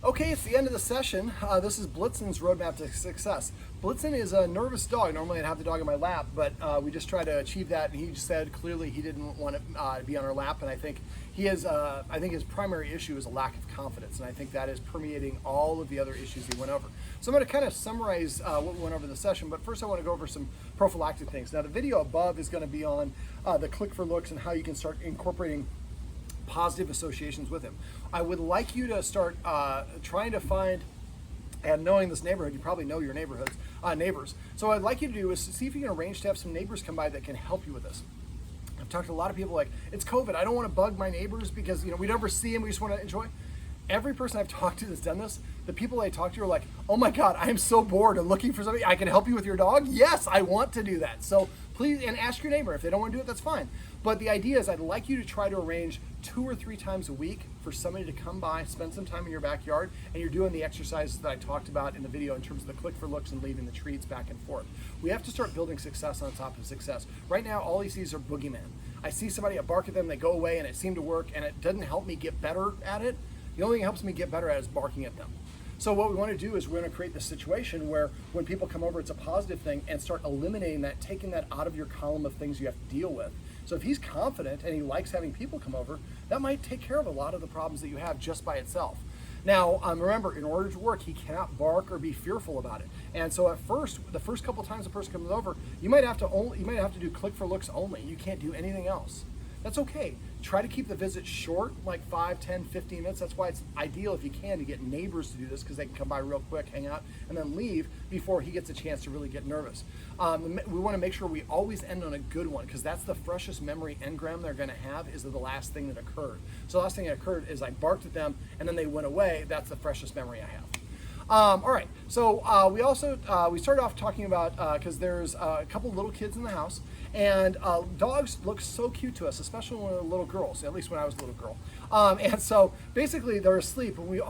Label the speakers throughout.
Speaker 1: Okay, it's the end of the session. This is Blitzen's roadmap to success. Blitzen is a nervous dog. Normally I'd have the dog in my lap, but we just tried to achieve that, and he just said clearly he didn't want to be on our lap, and I think he is. I think his primary issue is a lack of confidence, and I think that is permeating all of the other issues he went over. So I'm going to kind of summarize what we went over in the session, but first I want to go over some prophylactic things. Now the video above is going to be on the click for looks and how you can start incorporating positive associations with him. I would like you to start trying to find, and knowing this neighborhood, you probably know your neighbors. So what I'd like you to do is see if you can arrange to have some neighbors come by that can help you with this. I've talked to a lot of people like, it's COVID, I don't want to bug my neighbors because we never see them, we just want to enjoy. Every person I've talked to that's done this, the people I talk to are like, oh my God, I am so bored and looking for something. I can help you with your dog? Yes, I want to do that. So please, and ask your neighbor. If they don't want to do it, that's fine. But the idea is I'd like you to try to arrange 2 or 3 times a week for somebody to come by, spend some time in your backyard, and you're doing the exercises that I talked about in the video in terms of the click for looks and leaving the treats back and forth. We have to start building success on top of success. Right now, all he sees are boogeyman. I see somebody, I bark at them, they go away, and it seemed to work, and it doesn't help me get better at it. The only thing that helps me get better at it is barking at them. So what we want to do is we're going to create this situation where when people come over, it's a positive thing, and start eliminating that, taking that out of your column of things you have to deal with. So if he's confident and he likes having people come over, that might take care of a lot of the problems that you have just by itself. Now, remember, in order to work, he cannot bark or be fearful about it. And so at first, the first couple times the person comes over, you might have to do click for looks only. You can't do anything else. That's okay. Try to keep the visit short, like 5, 10, 15 minutes. That's why it's ideal if you can to get neighbors to do this, because they can come by real quick, hang out, and then leave before he gets a chance to really get nervous. We want to make sure we always end on a good one, because that's the freshest memory engram they're going to have, is the last thing that occurred. So the last thing that occurred is I barked at them and then they went away. That's the freshest memory I have. All right, so we started off talking about, because there's a couple little kids in the house, and dogs look so cute to us, especially when they're little girls, at least when I was a little girl. And so basically they're asleep and he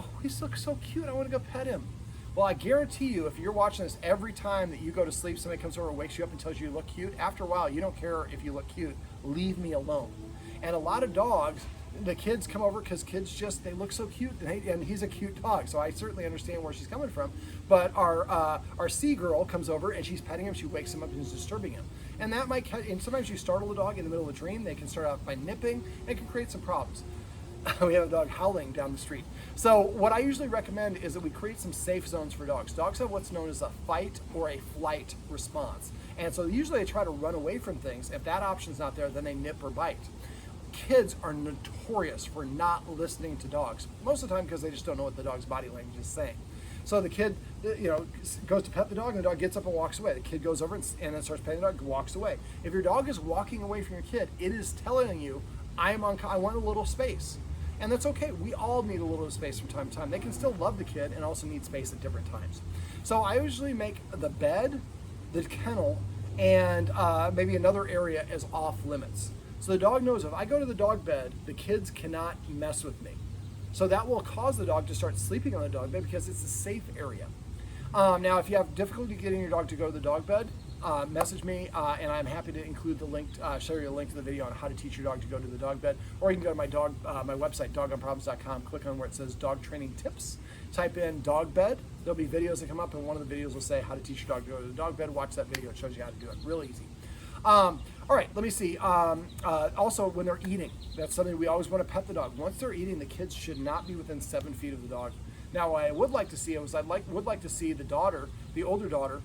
Speaker 1: looks so cute, I want to go pet him. Well, I guarantee you, if you're watching this, every time that you go to sleep, somebody comes over and wakes you up and tells you look cute, after a while, you don't care if you look cute, leave me alone. And a lot of dogs, the kids come over because kids they look so cute, and he's a cute dog, so I certainly understand where she's coming from. But our C girl comes over and she's petting him, she wakes him up and is disturbing him. And that might, and sometimes you startle a dog in the middle of a dream, they can start out by nipping, and it can create some problems. We have a dog howling down the street. So what I usually recommend is that we create some safe zones for dogs. Dogs have what's known as a fight or a flight response. And so usually they try to run away from things. If that option's not there, then they nip or bite. Kids are notorious for not listening to dogs, most of the time because they just don't know what the dog's body language is saying. So the kid, goes to pet the dog, and the dog gets up and walks away. The kid goes over and then starts petting the dog, and walks away. If your dog is walking away from your kid, it is telling you, I want a little space. And that's okay. We all need a little space from time to time. They can still love the kid and also need space at different times. So I usually make the bed, the kennel, and maybe another area as off limits. So the dog knows if I go to the dog bed, the kids cannot mess with me. So that will cause the dog to start sleeping on the dog bed because it's a safe area. Now, if you have difficulty getting your dog to go to the dog bed, message me, and I'm happy to include the link, show you a link to the video on how to teach your dog to go to the dog bed. Or you can go to my website, dogonproblems.com, click on where it says dog training tips, type in dog bed. There'll be videos that come up, and one of the videos will say how to teach your dog to go to the dog bed. Watch that video, it shows you how to do it, real easy. All right, let me see. Also, when they're eating, that's something we always want to pet the dog. Once they're eating, the kids should not be within 7 feet of the dog. Now, what I would like to see would like to see the older daughter,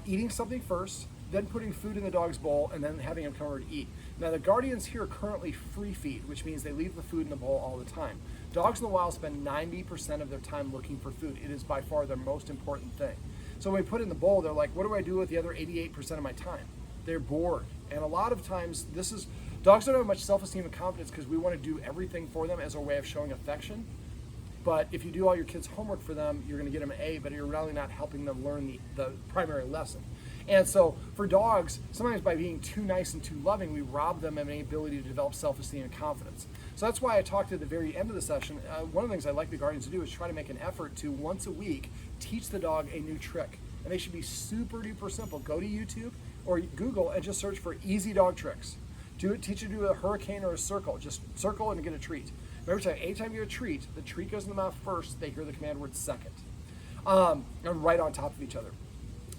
Speaker 1: eating something first, then putting food in the dog's bowl, and then having him come over to eat. Now, the guardians here currently free feed, which means they leave the food in the bowl all the time. Dogs in the wild spend 90% of their time looking for food. It is by far their most important thing. So when we put it in the bowl, they're like, what do I do with the other 88% of my time? They're bored. And a lot of times, dogs don't have much self-esteem and confidence because we want to do everything for them as a way of showing affection. But if you do all your kids' homework for them, you're going to get them an A, but you're really not helping them learn the primary lesson. And so for dogs, sometimes by being too nice and too loving, we rob them of any ability to develop self-esteem and confidence. So that's why I talked at the very end of the session. One of the things I like the guardians to do is try to make an effort to, once a week, teach the dog a new trick. And they should be super duper simple. Go to YouTube or Google and just search for easy dog tricks. Teach you to do a hurricane or a circle. Just circle and get a treat. Remember, anytime you have a treat, the treat goes in the mouth first, they hear the command word second. And right on top of each other.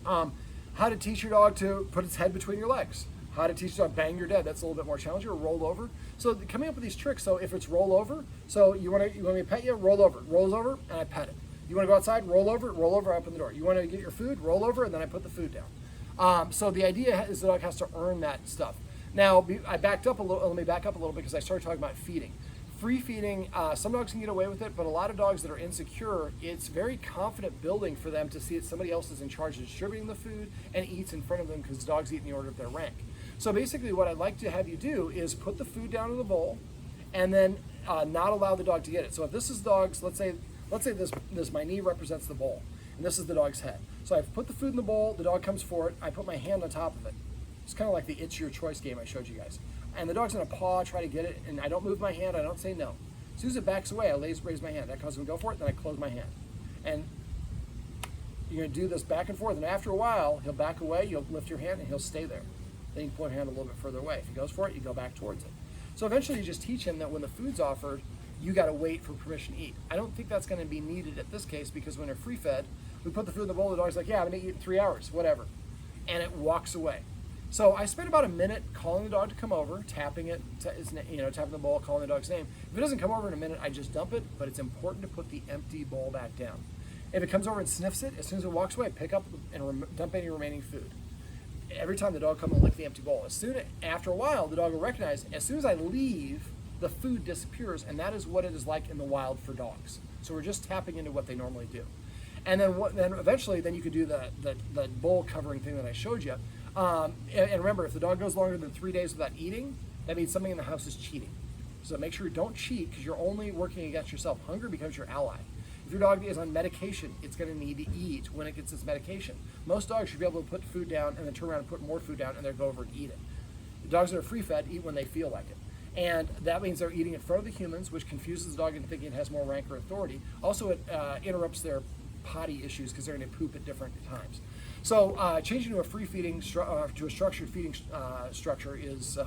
Speaker 1: How to teach your dog to put its head between your legs. How to teach your dog bang your dead. That's a little bit more challenging. Or roll over. So coming up with these tricks. So if it's roll over, so you want me to pet you, roll over. Rolls over, and I pet it. You want to go outside, roll over, I open the door. You want to get your food, roll over, and then I put the food down. So the idea is the dog has to earn that stuff. Now, I backed up a little. Let me back up a little because I started talking about feeding. Free feeding, some dogs can get away with it, but a lot of dogs that are insecure, it's very confident building for them to see that somebody else is in charge of distributing the food and eats in front of them because dogs eat in the order of their rank. So basically what I'd like to have you do is put the food down in the bowl and then not allow the dog to get it. So if this is dogs, let's say this my knee represents the bowl, and this is the dog's head. So I've put the food in the bowl, the dog comes for it, I put my hand on top of it. It's kind of like the It's Your Choice game I showed you guys. And the dog's gonna paw, try to get it, and I don't move my hand, I don't say no. As soon as it backs away, I raise my hand. That causes him to go for it, then I close my hand. And you're gonna do this back and forth, and after a while, he'll back away, you'll lift your hand, and he'll stay there. Then you pull your hand a little bit further away. If he goes for it, you go back towards it. So eventually you just teach him that when the food's offered, you gotta wait for permission to eat. I don't think that's gonna be needed at this case because when they're free fed, we put the food in the bowl, the dog's like, yeah, I'm gonna eat in 3 hours, whatever. And it walks away. So I spent about a minute calling the dog to come over, tapping it, tapping the bowl, calling the dog's name. If it doesn't come over in a minute, I just dump it, but it's important to put the empty bowl back down. If it comes over and sniffs it, as soon as it walks away, pick up and dump any remaining food. Every time the dog comes and lick the empty bowl. After a while, the dog will recognize, as soon as I leave, the food disappears, and that is what it is like in the wild for dogs. So we're just tapping into what they normally do. And then eventually you could do the bowl covering thing that I showed you. And remember, if the dog goes longer than 3 days without eating, that means something in the house is cheating. So make sure you don't cheat because you're only working against yourself. Hunger becomes your ally. If your dog is on medication, it's going to need to eat when it gets its medication. Most dogs should be able to put food down and then turn around and put more food down and then go over and eat it. The dogs that are free fed eat when they feel like it. And that means they're eating in front of the humans, which confuses the dog into thinking it has more rank or authority. Also, it interrupts their potty issues because they're going to poop at different times. So changing to a free feeding to a structured feeding structure is,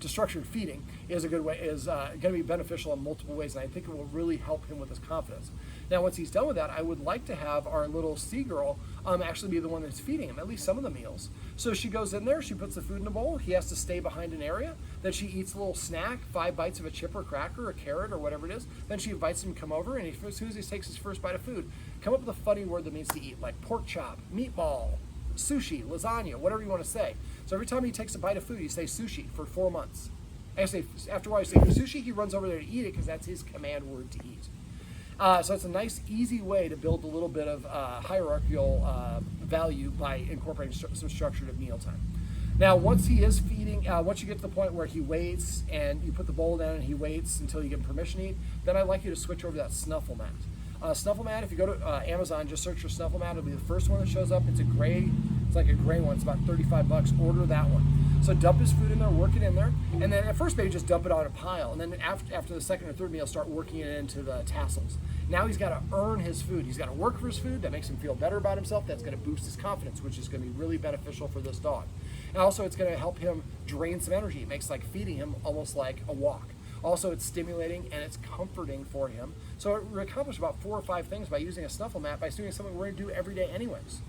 Speaker 1: to structured feeding is a good way. Is going to be beneficial in multiple ways, and I think it will really help him with his confidence. Now, once he's done with that, I would like to have our little sea girl actually be the one that's feeding him at least some of the meals. So she goes in there, she puts the food in a bowl. He has to stay behind an area. Then she eats a little snack, 5 bites of a chip or cracker, a carrot or whatever it is. Then she invites him to come over, and as soon as he takes his first bite of food, come up with a funny word that means to eat, like pork chop, meatball, sushi, lasagna, whatever you want to say. So every time he takes a bite of food, you say sushi for 4 months. After a while, you say sushi, he runs over there to eat it because that's his command word to eat. So it's a nice, easy way to build a little bit of hierarchical value by incorporating some structure at mealtime. Now, once he is feeding, once you get to the point where he waits and you put the bowl down and he waits until you give him permission to eat, then I'd like you to switch over to that snuffle mat. Snuffle mat, if you go to Amazon, just search for snuffle mat. It'll be the first one that shows up. It's like a gray one. It's about $35. Order that one. So dump his food in there, work it in there, and then at first maybe just dump it on a pile, and then after the second or third meal, start working it into the tassels. Now he's got to earn his food. He's got to work for his food. That makes him feel better about himself. That's going to boost his confidence, which is going to be really beneficial for this dog. And also it's going to help him drain some energy. It makes like feeding him almost like a walk. Also, it's stimulating and it's comforting for him. So we accomplish about 4 or 5 things by using a snuffle mat, by doing something we're going to do every day anyways.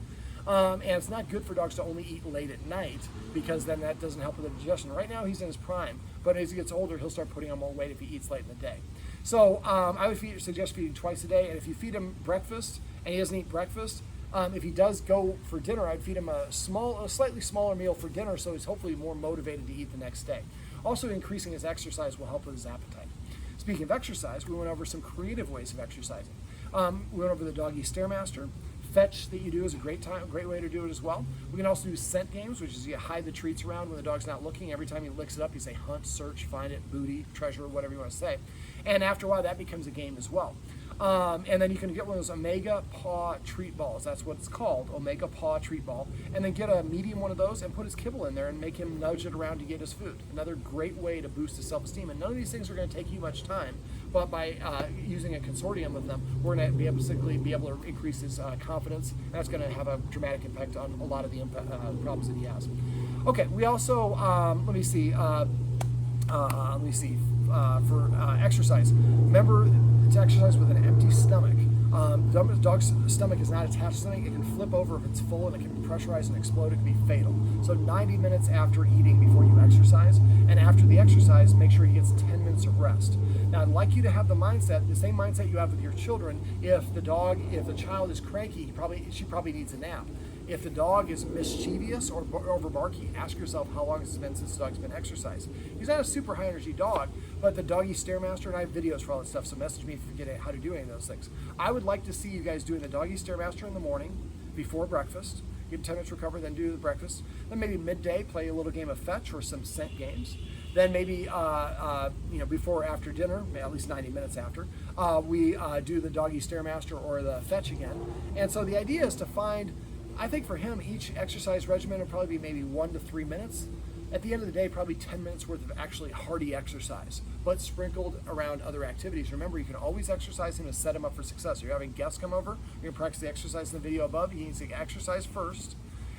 Speaker 1: And it's not good for dogs to only eat late at night because then that doesn't help with the digestion. Right now he's in his prime, but as he gets older, he'll start putting on more weight if he eats late in the day. So I would suggest feeding twice a day, and if you feed him breakfast and he doesn't eat breakfast, if he does go for dinner, I'd feed him a slightly smaller meal for dinner so he's hopefully more motivated to eat the next day. Also, increasing his exercise will help with his appetite. Speaking of exercise, we went over some creative ways of exercising. We went over the doggy stairmaster. Fetch that you do is a great way to do it as well. We can also do scent games, which is you hide the treats around when the dog's not looking. Every time he licks it up, you say hunt, search, find it, booty, treasure, whatever you want to say. And after a while, that becomes a game as well. And then you can get one of those Omega Paw treat balls. That's what it's called, Omega Paw treat ball. And then get a medium one of those and put his kibble in there and make him nudge it around to get his food. Another great way to boost his self-esteem. And none of these things are going to take you much time, but by using a consortium of them, we're going to be able to increase his confidence. And that's going to have a dramatic impact on a lot of the problems that he has. Okay, we also, let me see, exercise. Remember to exercise with an empty stomach. The dog's stomach is not attached to something. It can flip over if it's full, and it can pressurize and explode. It can be fatal. So 90 minutes after eating before you exercise, and after the exercise, make sure he gets 10 minutes of rest. Now, I'd like you to have the same mindset you have with your children. If the child is cranky, she probably needs a nap. If the dog is mischievous or overbarky, ask yourself how long has it been since the dog's been exercised. He's not a super high energy dog, but the Doggy Stairmaster, and I have videos for all that stuff, so message me if you forget how to do any of those things. I would like to see you guys doing the Doggy Stairmaster in the morning before breakfast. Give 10 minutes recover, then do the breakfast. Then maybe midday, play a little game of fetch or some scent games. Then maybe before or after dinner, at least 90 minutes after, we do the Doggy Stairmaster or the fetch again. And so the idea is to find, I think for him, each exercise regimen will probably be maybe 1 to 3 minutes. At the end of the day, probably 10 minutes worth of actually hardy exercise, but sprinkled around other activities. Remember, you can always exercise him to set him up for success. You're having guests come over, you're gonna practice the exercise in the video above. He needs to exercise first,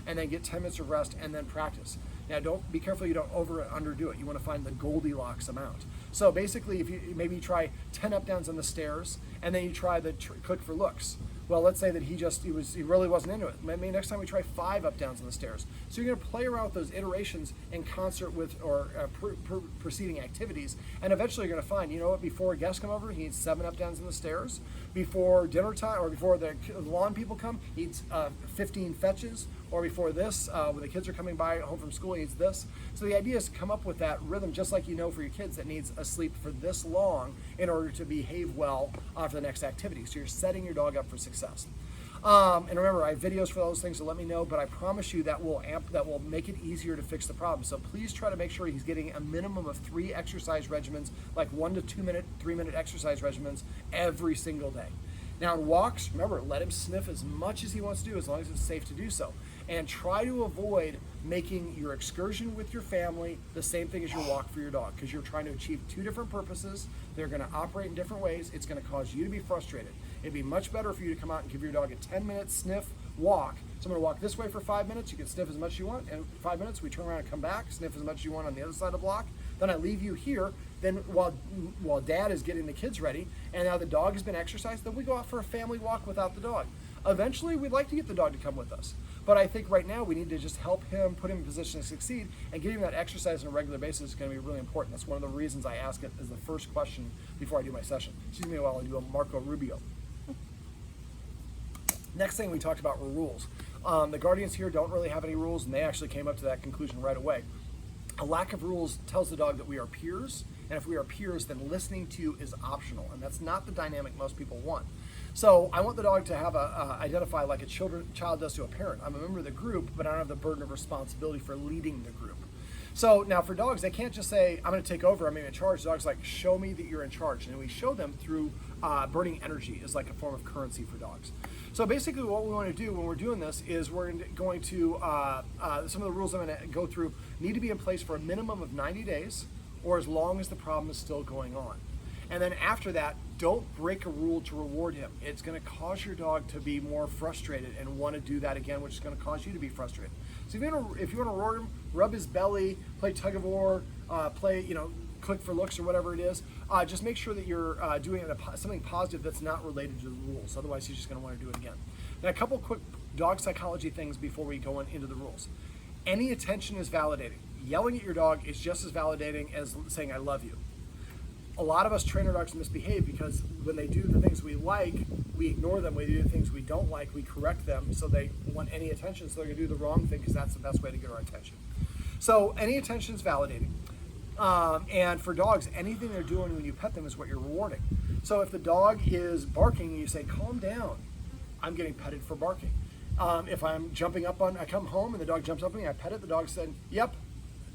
Speaker 1: and then get 10 minutes of rest, and then practice. Now, be careful you don't over or underdo it. You want to find the Goldilocks amount. So basically, if you try 10 up downs on the stairs, and then you try the click for looks. Well, let's say that he really wasn't into it. Maybe next time we try 5 up downs on the stairs. So you're going to play around with those iterations in concert with preceding activities, and eventually you're going to find, you know what? Before guests come over, he needs 7 up downs on the stairs. Before dinner time, or before the lawn people come, he needs 15 fetches. Or before this, when the kids are coming by home from school, he needs this. So the idea is to come up with that rhythm, just like you know for your kids that needs a sleep for this long in order to behave well for the next activity. So you're setting your dog up for success. And remember, I have videos for those things, so let me know, but I promise you that will make it easier to fix the problem. So please try to make sure he's getting a minimum of 3 exercise regimens, like 1 to 2 minute, 3 minute exercise regimens every single day. Now in walks, remember, let him sniff as much as he wants to do, as long as it's safe to do so. And try to avoid making your excursion with your family the same thing as your walk for your dog, because you're trying to achieve 2 different purposes. They're going to operate in different ways. It's going to cause you to be frustrated. It'd be much better for you to come out and give your dog a 10-minute sniff walk. So I'm going to walk this way for 5 minutes. You can sniff as much as you want. And 5 minutes, we turn around and come back, sniff as much as you want on the other side of the block. Then I leave you here. Then while Dad is getting the kids ready, and now the dog has been exercised, then we go out for a family walk without the dog. Eventually, we'd like to get the dog to come with us. But I think right now we need to just help him, put him in position to succeed, and getting that exercise on a regular basis is going to be really important. That's one of the reasons I ask it as the first question before I do my session. Excuse me while I do a Marco Rubio. Next thing we talked about were rules. The Guardians here don't really have any rules, and they actually came up to that conclusion right away. A lack of rules tells the dog that we are peers, and if we are peers, then listening to you is optional, and that's not the dynamic most people want. So I want the dog to have identify like a child does to a parent. I'm a member of the group, but I don't have the burden of responsibility for leading the group. So now for dogs, they can't just say, I'm going to take over, I'm in charge. Dogs like, show me that you're in charge. And we show them through burning energy is like a form of currency for dogs. So basically what we want to do when we're doing this is we're going to, some of the rules I'm going to go through need to be in place for a minimum of 90 days or as long as the problem is still going on. And then after that, don't break a rule to reward him. It's going to cause your dog to be more frustrated and want to do that again, which is going to cause you to be frustrated. So if you want to reward him, rub his belly, play tug of war, play, click for looks or whatever it is. Just make sure that you're doing something positive that's not related to the rules. Otherwise, he's just going to want to do it again. Now, a couple quick dog psychology things before we go into the rules. Any attention is validating. Yelling at your dog is just as validating as saying, I love you. A lot of us train our dogs to misbehave because when they do the things we like, we ignore them. When they do the things we don't like, we correct them. So they want any attention, so they're going to do the wrong thing because that's the best way to get our attention. So any attention is validating. And for dogs, anything they're doing when you pet them is what you're rewarding. So if the dog is barking and you say, calm down, I'm getting petted for barking. If I'm jumping up I come home and the dog jumps up on me, I pet it, the dog said, yep,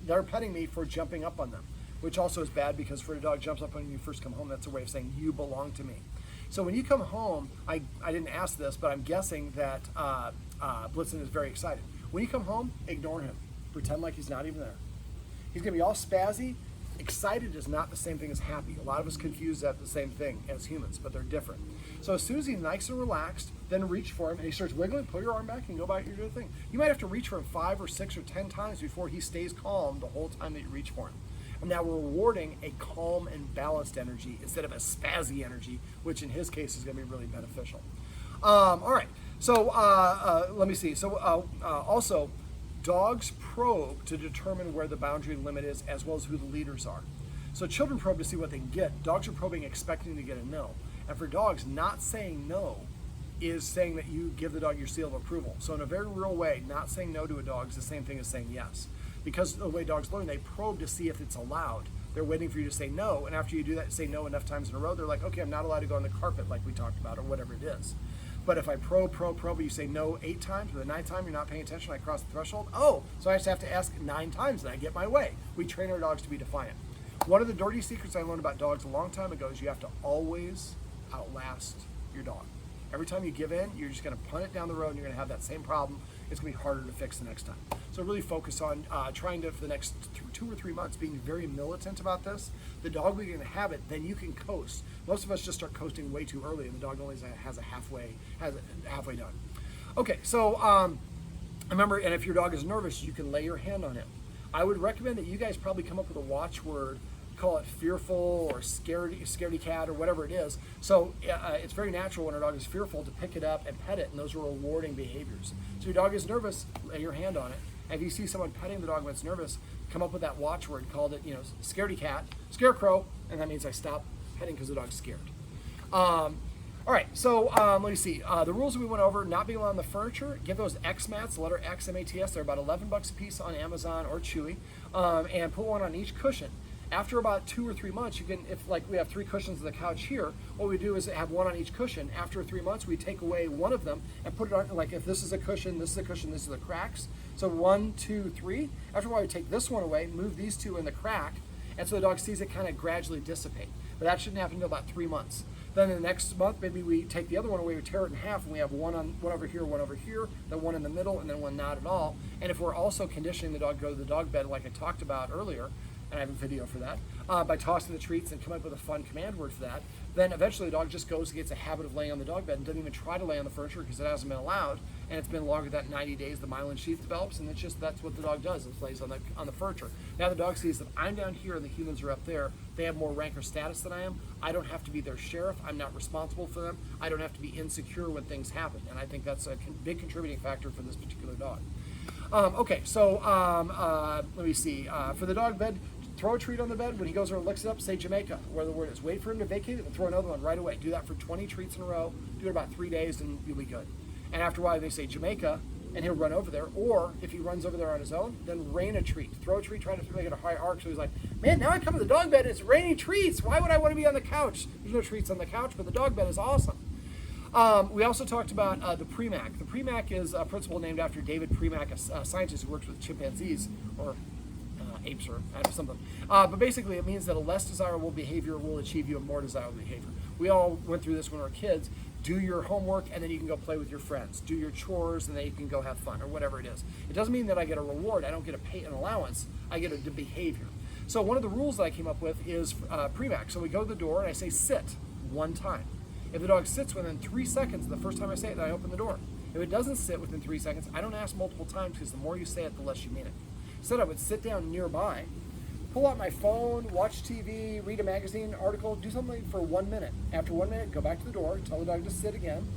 Speaker 1: they're petting me for jumping up on them. Which also is bad because for a dog jumps up when you first come home, that's a way of saying you belong to me. So when you come home, I didn't ask this, but I'm guessing that Blitzen is very excited. When you come home, ignore him. Pretend like he's not even there. He's gonna be all spazzy. Excited is not the same thing as happy. A lot of us confuse that the same thing as humans, but they're different. So as soon as he's nice and relaxed, then reach for him and he starts wiggling, pull your arm back and go back and do the thing. You might have to reach for him 5 or 6 or 10 times before he stays calm the whole time that you reach for him. And now we're rewarding a calm and balanced energy instead of a spazzy energy, which in his case is going to be really beneficial. All right, so let me see. So also, dogs probe to determine where the boundary limit is, as well as who the leaders are. So children probe to see what they can get. Dogs are probing expecting to get a no. And for dogs, not saying no is saying that you give the dog your seal of approval. So in a very real way, not saying no to a dog is the same thing as saying yes. Because the way dogs learn, they probe to see if it's allowed. They're waiting for you to say no, and after you do that, say no enough times in a row, they're like, okay, I'm not allowed to go on the carpet like we talked about, or whatever it is. But if I probe, you say no 8 times, but the 9th time you're not paying attention, I cross the threshold, oh, so I just have to ask 9 times and I get my way. We train our dogs to be defiant. One of the dirty secrets I learned about dogs a long time ago is you have to always outlast your dog. Every time you give in, you're just going to punt it down the road and you're going to have that same problem. It's going to be harder to fix the next time. So really focus on trying to, for the next 2 or 3 months, being very militant about this. The dog we're going to have it, then you can coast. Most of us just start coasting way too early and the dog only has it halfway done. Okay, so remember, and if your dog is nervous, you can lay your hand on him. I would recommend that you guys probably come up with a watchword, call it fearful or scaredy cat or whatever it is. So it's very natural when our dog is fearful to pick it up and pet it, and those are rewarding behaviors. So your dog is nervous, lay your hand on it. And if you see someone petting the dog when it's nervous, come up with that watchword, called it, scaredy cat, scarecrow, and that means I stop petting because the dog's scared. All right, so let me see. The rules we went over: not being allowed on the furniture. Give those X mats, the letter X, M-A-T-S. They're about $11 a piece on Amazon or Chewy, and put one on each cushion. After about 2 or 3 months, you can, if like we have 3 cushions on the couch here, what we do is have one on each cushion. After 3 months, we take away one of them and put it on, like if this is a cushion, this is a cushion, this is the cracks. So 1, 2, 3. After a while, we take this one away, move these 2 in the crack, and so the dog sees it kind of gradually dissipate. But that shouldn't happen until about 3 months. Then in the next month, maybe we take the other one away, we tear it in half, and we have one over here, then one in the middle, and then one not at all. And if we're also conditioning the dog to go to the dog bed, like I talked about earlier, and I have a video for that, by tossing the treats and coming up with a fun command word for that, then eventually the dog just goes and gets a habit of laying on the dog bed and doesn't even try to lay on the furniture because it hasn't been allowed, and it's been longer than 90 days, the myelin sheath develops, and that's what the dog does, it lays on the furniture. Now the dog sees that I'm down here and the humans are up there, they have more rank or status than I am, I don't have to be their sheriff, I'm not responsible for them, I don't have to be insecure when things happen, and I think that's a big contributing factor for this particular dog. Okay, so let me see, for the dog bed, throw a treat on the bed. When he goes over and licks it up, say Jamaica, where the word is. Wait for him to vacate it and throw another one right away. Do that for 20 treats in a row. Do it about 3 days and you'll be good. And after a while, they say Jamaica, and he'll run over there. Or if he runs over there on his own, then rain a treat. Throw a treat, try to make it a high arc. So he's like, man, now I come to the dog bed, it's raining treats. Why would I want to be on the couch? There's no treats on the couch, but the dog bed is awesome. We also talked about the Premack. The Premack is a principle named after David Premack, a scientist who works with chimpanzees, or apes or something. But basically it means that a less desirable behavior will achieve you a more desirable behavior. We all went through this when we were kids. Do your homework and then you can go play with your friends. Do your chores and then you can go have fun or whatever it is. It doesn't mean that I get a reward. I don't get an allowance. I get a behavior. So one of the rules that I came up with is Premack. So we go to the door and I say sit 1 time. If the dog sits within 3 seconds, the first time I say it, then I open the door. If it doesn't sit within 3 seconds, I don't ask multiple times because the more you say it, the less you mean it. Instead, I would sit down nearby, pull out my phone, watch TV, read a magazine article, do something for 1 minute. After 1 minute, go back to the door, tell the dog to sit again.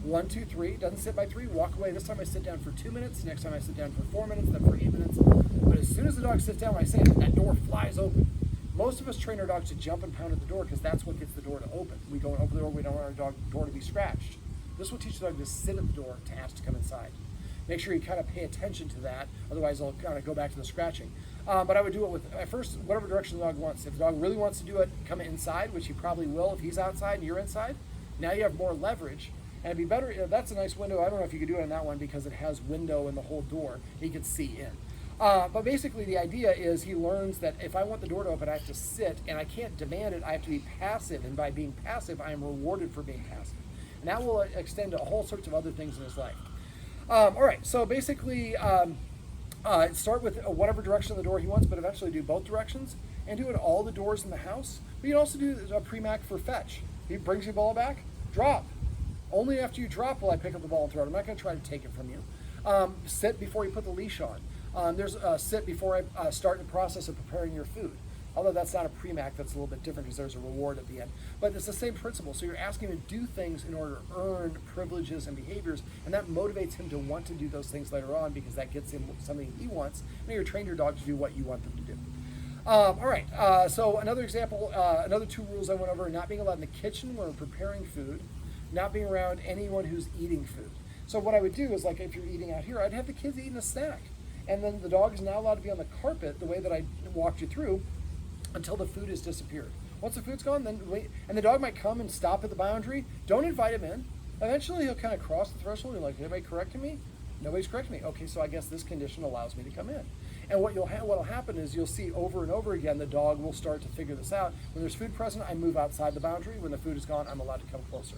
Speaker 1: 1, 2, 3, doesn't sit by 3, walk away. This time I sit down for 2 minutes, next time I sit down for 4 minutes, then for 8 minutes. But as soon as the dog sits down, when I say it, that door flies open. Most of us train our dogs to jump and pound at the door because that's what gets the door to open. We go and open the door, we don't want our door to be scratched. This will teach the dog to sit at the door to ask to come inside. Make sure you kind of pay attention to that, otherwise they'll kind of go back to the scratching. But I would do it with, at first, whatever direction the dog wants. If the dog really wants to do it, come inside, which he probably will if he's outside and you're inside. Now you have more leverage. And it'd be better, that's a nice window. I don't know if you could do it on that one because it has window in the whole door. He could see in. But basically the idea is he learns that if I want the door to open, I have to sit, and I can't demand it, I have to be passive. And by being passive, I am rewarded for being passive. And that will extend to all sorts of other things in his life. All right, so basically start with whatever direction of the door he wants, but eventually do both directions and do it all the doors in the house. But you can also do a Premack for fetch. He brings your ball back, drop. Only after you drop will I pick up the ball and throw it. I'm not going to try to take it from you. Sit before you put the leash on. There's sit before I start the process of preparing your food. Although that's not a pre-mac, that's a little bit different because there's a reward at the end. But it's the same principle. So you're asking him to do things in order to earn privileges and behaviors, and that motivates him to want to do those things later on because that gets him something he wants, and you're training your dog to do what you want them to do. All right, so another example, another 2 rules I went over: not being allowed in the kitchen when we're preparing food, not being around anyone who's eating food. So what I would do is, like if you're eating out here, I'd have the kids eating a snack. And then the dog is now allowed to be on the carpet the way that I walked you through until the food has disappeared. Once the food's gone, then wait, and the dog might come and stop at the boundary. Don't invite him in. Eventually he'll kind of cross the threshold and like, anybody correcting me? Nobody's correcting me. Okay, so I guess this condition allows me to come in. And what'll happen is you'll see over and over again, the dog will start to figure this out. When there's food present, I move outside the boundary. When the food is gone, I'm allowed to come closer.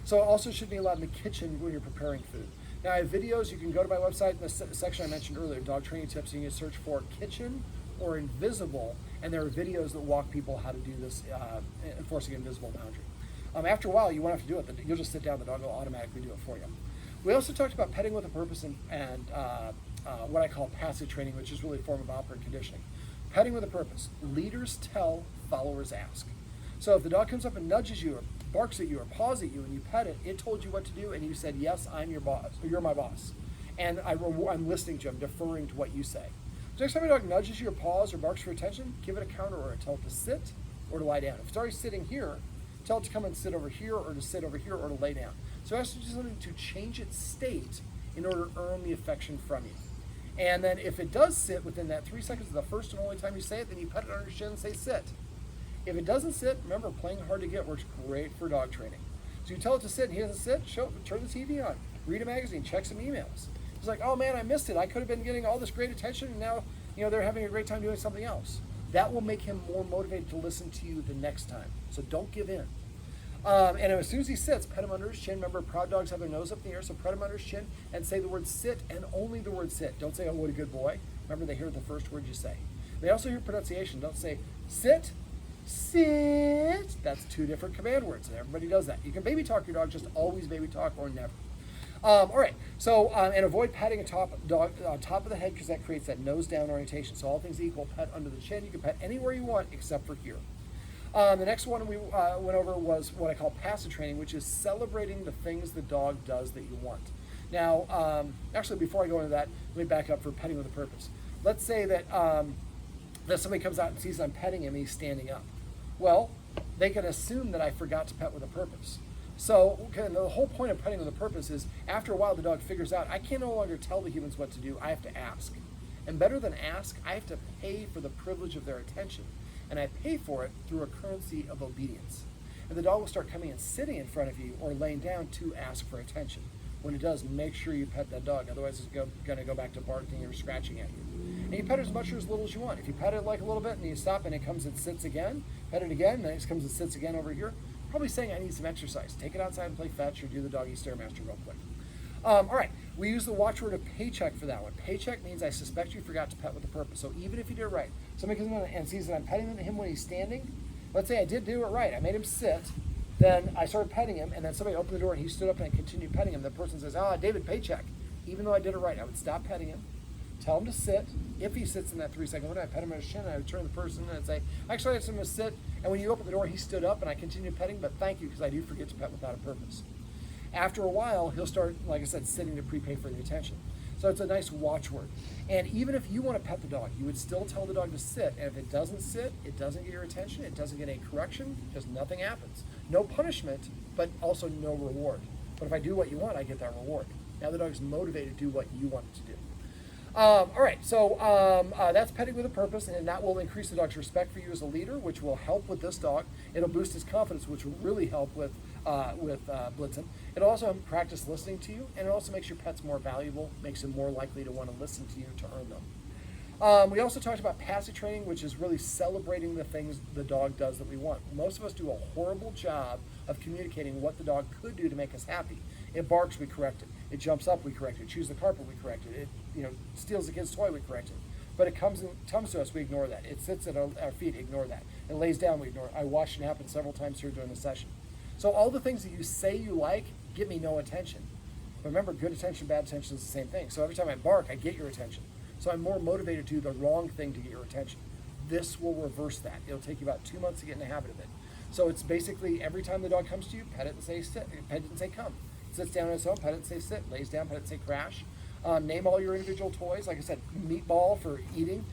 Speaker 1: So it also should be allowed in the kitchen when you're preparing food. Now I have videos. You can go to my website in the section I mentioned earlier, dog training tips, and you can search for kitchen or invisible, and there are videos that walk people how to do this, enforcing invisible boundary. After a while, you won't have to do it. You'll just sit down, the dog will automatically do it for you. We also talked about petting with a purpose and what I call passive training, which is really a form of operant conditioning. Petting with a purpose. Leaders tell, followers ask. So if the dog comes up and nudges you or barks at you or paws at you and you pet it, it told you what to do and you said, yes, I'm your boss, or you're my boss. And I'm listening to you, I'm deferring to what you say. So next time your dog nudges you or paws or barks for attention, give it a counter or tell it to sit or to lie down. If it's already sitting here, tell it to come and sit over here or to sit over here or to lay down. So it has to do something to change its state in order to earn the affection from you. And then if it does sit within that 3 seconds of the first and only time you say it, then you pet it on your chin and say sit. If it doesn't sit, remember, playing hard to get works great for dog training. So you tell it to sit and he doesn't sit, turn the TV on, read a magazine, check some emails. It's like, oh man, I missed it. I could have been getting all this great attention and now they're having a great time doing something else. That will make him more motivated to listen to you the next time. So don't give in. And as soon as he sits, pet him under his chin. Remember, proud dogs have their nose up in the air, so pet him under his chin and say the word sit and only the word sit. Don't say, oh, what a good boy. Remember, they hear the first word you say. They also hear pronunciation. Don't say sit, sit. That's 2 different command words, and everybody does that. You can baby talk your dog, just always baby talk or never. All right, so, and avoid patting a top of the head because that creates that nose down orientation. So all things equal, pet under the chin. You can pet anywhere you want except for here. The next one we went over was what I call passive training, which is celebrating the things the dog does that you want. Now, actually, before I go into that, let me back up for petting with a purpose. Let's say that somebody comes out and sees I'm petting him and he's standing up. Well, they can assume that I forgot to pet with a purpose. So the whole point of petting with a purpose is after a while the dog figures out I can no longer tell the humans what to do, I have to ask. And better than ask, I have to pay for the privilege of their attention. And I pay for it through a currency of obedience. And the dog will start coming and sitting in front of you or laying down to ask for attention. When it does, make sure you pet that dog, otherwise it's going to go back to barking or scratching at you. And you pet it as much or as little as you want. If you pet it like a little bit and you stop and it comes and sits again, pet it again, and then it comes and sits again over here, probably saying I need some exercise. Take it outside and play fetch or do the doggy stairmaster real quick. All right, we use the watchword of paycheck for that one. Paycheck means I suspect you forgot to pet with a purpose. So even if you did it right, somebody comes in and sees that I'm petting him when he's standing. Let's say I did do it right. I made him sit. Then I started petting him, and then somebody opened the door and he stood up and I continued petting him. The person says, David, paycheck. Even though I did it right, I would stop petting him, tell him to sit. If he sits in that 3-second window, I pet him on his chin, and I would turn to the person and I'd say, actually, I asked him to sit. And when you open the door, he stood up and I continued petting, but thank you, because I do forget to pet without a purpose. After a while, he'll start, like I said, sitting to prepay for the attention. So it's a nice watchword. And even if you want to pet the dog, you would still tell the dog to sit. And if it doesn't sit, it doesn't get your attention, it doesn't get any correction, just nothing happens. No punishment, but also no reward. But if I do what you want, I get that reward. Now the dog's motivated to do what you want it to do. All right, so that's petting with a purpose, and that will increase the dog's respect for you as a leader, which will help with this dog. It'll boost his confidence, which will really help with Blitzen. It'll also help him practice listening to you, and it also makes your pets more valuable, makes them more likely to want to listen to you to earn them. We also talked about passive training, which is really celebrating the things the dog does that we want. Most of us do a horrible job of communicating what the dog could do to make us happy. It barks, we correct it. It jumps up, we correct it. It chews the carpet, we correct it. It steals the kid's toy, we correct it. But it comes to us, we ignore that. It sits at our feet, ignore that. It lays down, we ignore it. I watched it happen several times here during the session. So all the things that you say you like give me no attention. Remember, good attention, bad attention is the same thing. So every time I bark, I get your attention. So I'm more motivated to do the wrong thing to get your attention. this will reverse that. It'll take you about 2 months to get in the habit of it. So it's basically every time the dog comes to you, pet it and say sit, pet it and say come. It sits down on its own, pet it and say sit, lays down, pet it and say crash. Name all your individual toys. Like I said, meatball for eating.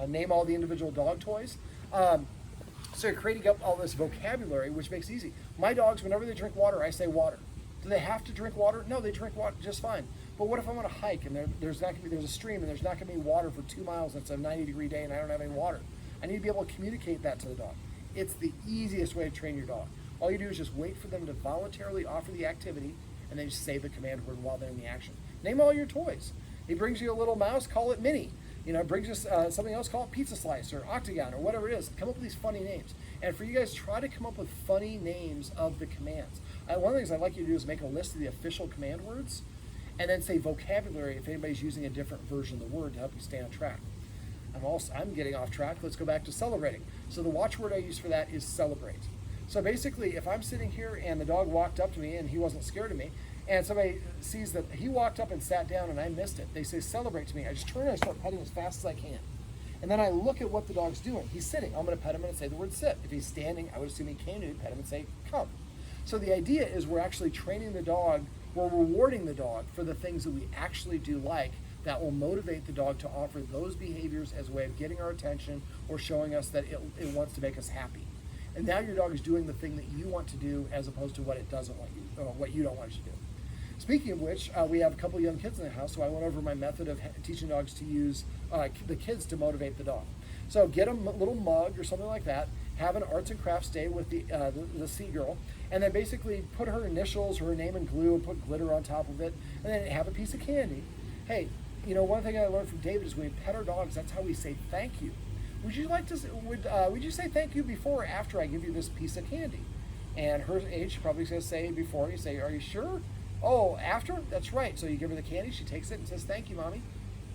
Speaker 1: Name all the individual dog toys. So you're creating up all this vocabulary, which makes it easy. My dogs, whenever they drink water, I say water. Do they have to drink water? No, they drink water just fine. But what if I'm on a hike and there's a stream and there's not going to be water for 2 miles and it's a 90-degree day and I don't have any water? I need to be able to communicate that to the dog. It's the easiest way to train your dog. All you do is just wait for them to voluntarily offer the activity and then just say the command word while they're in the action. Name all your toys. He brings you a little mouse, call it Minnie. Brings us something else, call it Pizza Slice or Octagon or whatever it is. Come up with these funny names. And for you guys, try to come up with funny names of the commands. One of the things I'd like you to do is make a list of the official command words and then say vocabulary if anybody's using a different version of the word to help you stay on track. I'm getting off track. Let's go back to celebrating. So the watchword I use for that is celebrate. So basically, if I'm sitting here and the dog walked up to me and he wasn't scared of me, and somebody sees that he walked up and sat down and I missed it, they say celebrate to me. I just turn and I start petting as fast as I can. And then I look at what the dog's doing. He's sitting. I'm going to pet him and say the word sit. If he's standing, I would assume he came to me, pet him and say come. So the idea is we're actually training the dog, we're rewarding the dog for the things that we actually do like that will motivate the dog to offer those behaviors as a way of getting our attention or showing us that it wants to make us happy. And now your dog is doing the thing that you want to do as opposed to what it doesn't want you, or what you don't want it to do. Speaking of which, we have a couple young kids in the house, so I went over my method of teaching dogs to use the kids to motivate the dog. So get a little mug or something like that, have an arts and crafts day with the sea girl, and then basically put her initials or her name in glue and put glitter on top of it, and then have a piece of candy. Hey, one thing I learned from David is when we pet our dogs, that's how we say thank you. Would you say thank you before or after I give you this piece of candy? And her age, probably going to say before. You say, are you sure? Oh, after? That's right. So you give her the candy, she takes it and says, thank you, Mommy.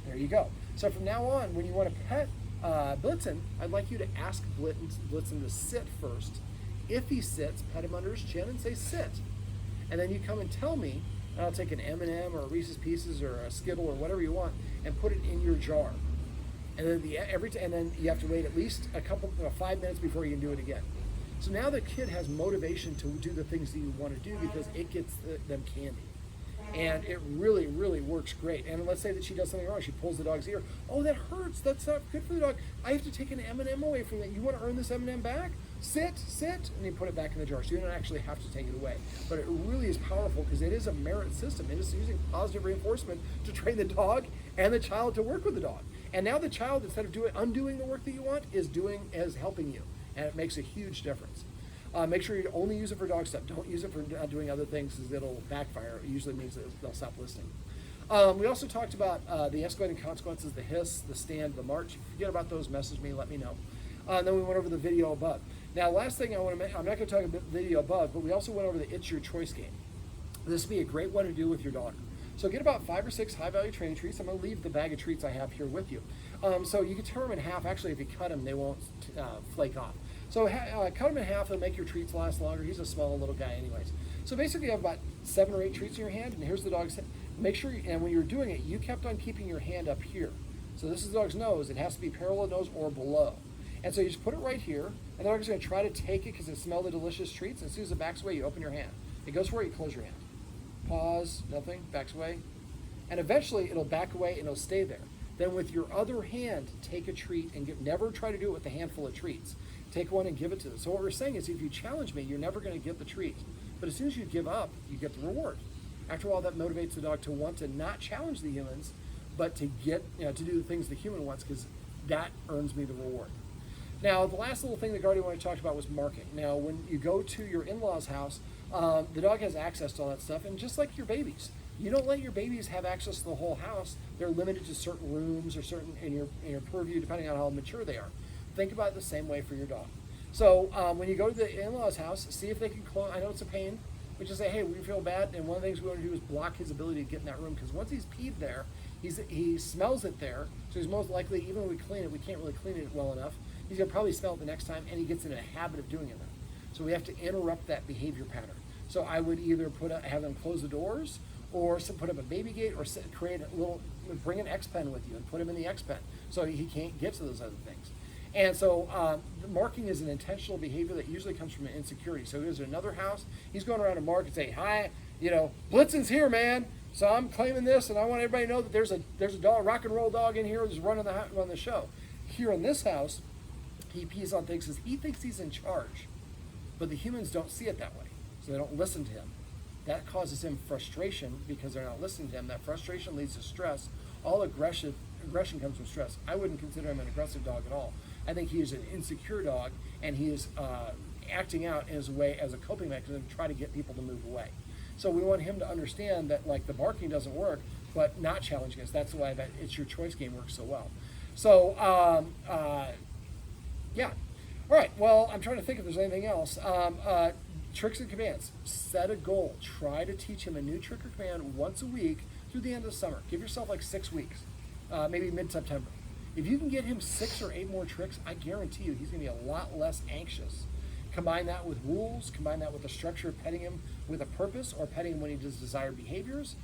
Speaker 1: There you go. So from now on, when you want to pet Blitzen, I'd like you to ask Blitzen to sit first. If he sits, pet him under his chin and say sit. And then you come and tell me, and I'll take an M&M or a Reese's Pieces or a Skittle or whatever you want and put it in your jar. And then and then you have to wait at least 5 minutes before you can do it again. So now the kid has motivation to do the things that you want to do because it gets them candy. And it really, really works great. And let's say that she does something wrong. She pulls the dog's ear. Oh, that hurts. That's not good for the dog. I have to take an M&M away from it. You want to earn this M&M back? Sit. And you put it back in the jar. So you don't actually have to take it away. But it really is powerful because it is a merit system. It is using positive reinforcement to train the dog and the child to work with the dog. And now the child, instead of undoing the work that you want, is helping you. And it makes a huge difference. Make sure you only use it for dog stuff. Don't use it for doing other things because it'll backfire. It usually means that they'll stop listening. We also talked about the escalating consequences, the hiss, the stand, the march. If you forget about those, message me, let me know. Then we went over the video above. Now, last thing I want to mention, I'm not going to talk about the video above, but we also went over the It's Your Choice game. This would be a great one to do with your daughter. So get about 5 or 6 high-value training treats. I'm going to leave the bag of treats I have here with you. So you can tear them in half. Actually, if you cut them, they won't flake off. So cut them in half. It'll make your treats last longer. He's a small little guy anyways. So basically, you have about 7 or 8 treats in your hand, and here's the dog's head. Make sure, and when you're doing it, you kept on keeping your hand up here. So this is the dog's nose. It has to be parallel nose or below. And so you just put it right here, and the dog's going to try to take it because it smells the delicious treats. And as soon as it backs away, you open your hand. It goes for it, you close your hand. Pause, nothing, backs away. And eventually, it'll back away and it'll stay there. Then with your other hand, take a treat and never try to do it with a handful of treats. Take one and give it to them. So what we're saying is if you challenge me, you're never going to get the treat. But as soon as you give up, you get the reward. After all, that motivates the dog to want to not challenge the humans, but to get, to do the things the human wants because that earns me the reward. Now, the last little thing that Guardian wanted to talk about was marking. Now, when you go to your in-laws' house, the dog has access to all that stuff, and just like your babies, you don't let your babies have access to the whole house. They're limited to certain rooms or certain in your purview, depending on how mature they are. Think about it the same way for your dog. So when you go to the in-laws' house, see if they can close. I know it's a pain, but just say, hey, we feel bad, and one of the things we want to do is block his ability to get in that room because once he's peed there, he smells it there, so he's most likely, even when we clean it, we can't really clean it well enough. He's gonna probably smell it the next time, and he gets in a habit of doing it then. So we have to interrupt that behavior pattern. So I would either have them close the doors, or put him a baby gate, or create a little, bring an X pen with you and put him in the X pen so he can't get to those other things. And so the marking is an intentional behavior that usually comes from an insecurity. So there's another house, he's going around to mark and say, hi, Blitzen's here, man. So I'm claiming this, and I want everybody to know that there's a dog, rock and roll dog in here who's running the show. Here in this house, he pees on things because he thinks he's in charge, but the humans don't see it that way, so they don't listen to him. That causes him frustration because they're not listening to him. That frustration leads to stress. All aggression comes from stress. I wouldn't consider him an aggressive dog at all. I think he is an insecure dog, and he is acting out as a coping mechanism to try to get people to move away. So we want him to understand that, like, the barking doesn't work, but not challenging us. That's why that It's Your Choice game works so well. So, yeah. All right, well, I'm trying to think if there's anything else. Tricks and commands. Set a goal. Try to teach him a new trick or command once a week through the end of the summer. Give yourself like 6 weeks, maybe mid-September. If you can get him 6 or 8 more tricks, I guarantee you he's going to be a lot less anxious. Combine that with rules, combine that with the structure of petting him with a purpose, or petting him when he does desired behaviors,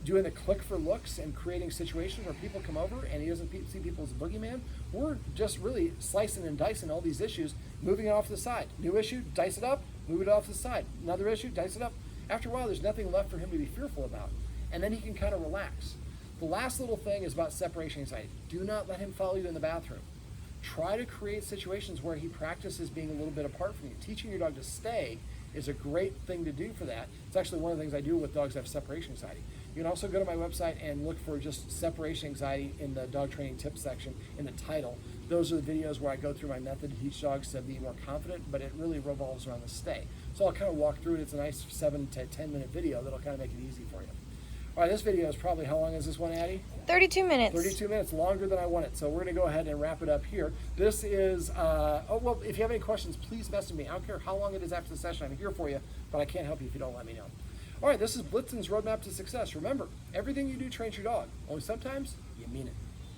Speaker 1: doing the click for looks and creating situations where people come over and he doesn't see people as a boogeyman. We're just really slicing and dicing all these issues, moving it off to the side. New issue, dice it up, move it off to the side. Another issue, dice it up. After a while, there's nothing left for him to be fearful about. And then he can kind of relax. The last little thing is about separation anxiety. Do not let him follow you in the bathroom. Try to create situations where he practices being a little bit apart from you. Teaching your dog to stay is a great thing to do for that. It's actually one of the things I do with dogs that have separation anxiety. You can also go to my website and look for just separation anxiety in the dog training tips section in the title. Those are the videos where I go through my method to teach dogs to be more confident, but it really revolves around the stay. So I'll kind of walk through it. It's a nice 7 to 10 minute video that'll kind of make it easy for you. All right, this video is probably, how long is this one, Addie?
Speaker 2: 32 minutes.
Speaker 1: 32 minutes, longer than I wanted. So we're going to go ahead and wrap it up here. This is, if you have any questions, please message me. I don't care how long it is after the session. I'm here for you, but I can't help you if you don't let me know. All right, this is Blitzen's Roadmap to Success. Remember, everything you do trains your dog. Only sometimes you mean it.